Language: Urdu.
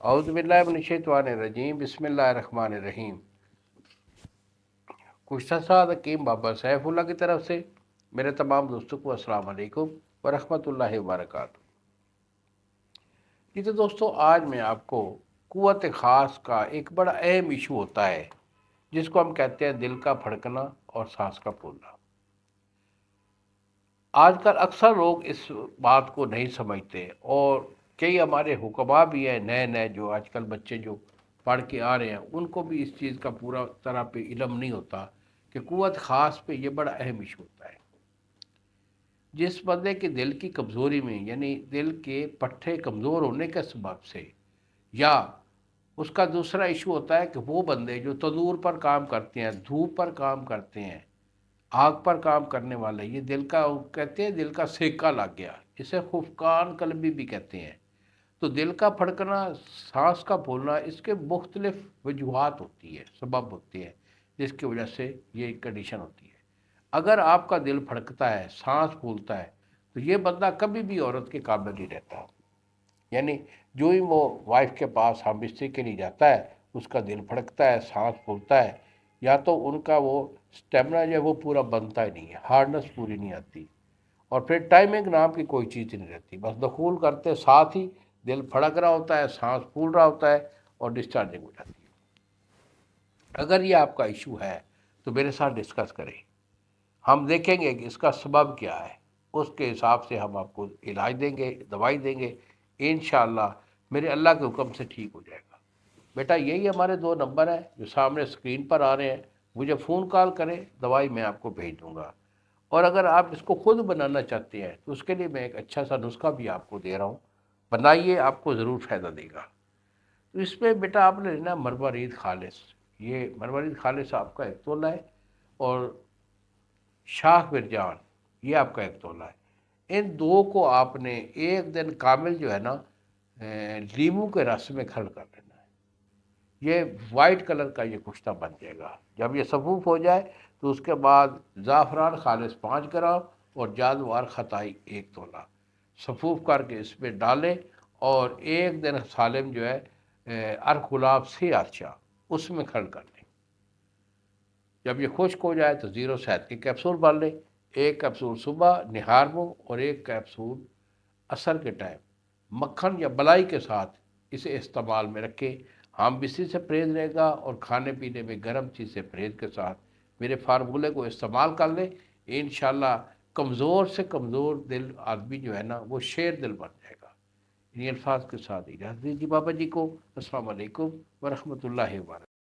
اعوذ باللہ من الشیطان الرجیم، بسم اللہ الرحمن الرحیم۔ کشتہ سعد حکیم بابا سیف اللہ کی طرف سے میرے تمام دوستوں کو السلام علیکم ورحمۃ اللہ وبرکاتہ۔ جی تو دوستوں، آج میں آپ کو قوت خاص کا ایک بڑا اہم ایشو ہوتا ہے جس کو ہم کہتے ہیں دل کا پھڑکنا اور سانس کا پھولنا۔ آج کل اکثر لوگ اس بات کو نہیں سمجھتے، اور کئی ہمارے حکماء بھی ہیں نئے نئے، جو آج کل بچے جو پڑھ کے آ رہے ہیں ان کو بھی اس چیز کا پورا طرح پہ علم نہیں ہوتا کہ قوت خاص پہ یہ بڑا اہم ایشو ہوتا ہے۔ جس بندے کے دل کی کمزوری میں، یعنی دل کے پٹھے کمزور ہونے کے سبب سے، یا اس کا دوسرا ایشو ہوتا ہے کہ وہ بندے جو تندور پر کام کرتے ہیں، دھوپ پر کام کرتے ہیں، آگ پر کام کرنے والے، یہ دل کا کہتے ہیں دل کا سیکہ لگ گیا، اسے خفقان قلبی بھی کہتے ہیں۔ تو دل کا پھڑکنا، سانس کا پھولنا، اس کے مختلف وجوہات ہوتی ہے، سبب ہوتے ہیں جس کی وجہ سے یہ کنڈیشن ہوتی ہے۔ اگر آپ کا دل پھڑکتا ہے، سانس پھولتا ہے، تو یہ بندہ کبھی بھی عورت کے قابل نہیں رہتا۔ یعنی جو ہی وہ وائف کے پاس ہم بستری کے لیے جاتا ہے، اس کا دل پھڑکتا ہے، سانس پھولتا ہے، یا تو ان کا وہ اسٹیمنا جو ہے وہ پورا بنتا ہی نہیں ہے، ہارڈنس پوری نہیں آتی، اور پھر ٹائمنگ نام کی کوئی چیز نہیں رہتی، بس دخول کرتے ساتھ ہی دل پھڑک رہا ہوتا ہے، سانس پھول رہا ہوتا ہے، اور ڈسچارجنگ ہو جاتی ہے۔ اگر یہ آپ کا ایشو ہے تو میرے ساتھ ڈسکس کریں، ہم دیکھیں گے کہ اس کا سبب کیا ہے، اس کے حساب سے ہم آپ کو علاج دیں گے، دوائی دیں گے، انشاءاللہ میرے اللہ کے حکم سے ٹھیک ہو جائے گا۔ بیٹا یہی ہمارے 2 نمبر ہیں جو سامنے اسکرین پر آ رہے ہیں، مجھے فون کال کریں، دوائی میں آپ کو بھیج دوں گا۔ اور اگر آپ اس کو خود بنانا چاہتے ہیں تو اس کے لیے میں ایک اچھا سا نسخہ بھی آپ کو دے رہا ہوں، بنائیے، آپ کو ضرور فائدہ دے گا۔ تو اس میں بیٹا آپ نے لینا مروارید خالص، یہ مروارید خالص آپ کا 1 تولہ ہے، اور شاہ مرجان یہ آپ کا 1 تولہ ہے۔ ان دو کو آپ نے ایک دن کامل جو ہے نا لیمو کے رس میں کھل کر لینا ہے۔ یہ وائٹ کلر کا یہ کشتہ بن جائے گا۔ جب یہ صفوف ہو جائے تو اس کے بعد زعفران خالص 5 گرام اور جادوار خطائی 1 تولہ صفوف کر کے اس میں ڈالیں، اور ایک دن سالم جو ہے ارق گلاب سے ارچا اس میں کھڑ کر لیں۔ جب یہ خشک ہو جائے تو 0 صحت کے کیپسول بن لیں، 1 کیپسول صبح نہار منہ اور 1 کیپسول عصر کے ٹائم مکھن یا ملائی کے ساتھ اسے استعمال میں رکھیں۔ ہم بستری سے پرہیز رہے گا، اور کھانے پینے میں گرم چیز سے پرہیز کے ساتھ میرے فارمولے کو استعمال کر لیں، انشاءاللہ کمزور سے کمزور دل آدمی جو ہے نا وہ شیر دل بن جائے گا۔ انہی الفاظ کے ساتھ اجازت دیجیے بابا جی کو۔ السلام علیکم ورحمۃ اللہ وبرکاتہ۔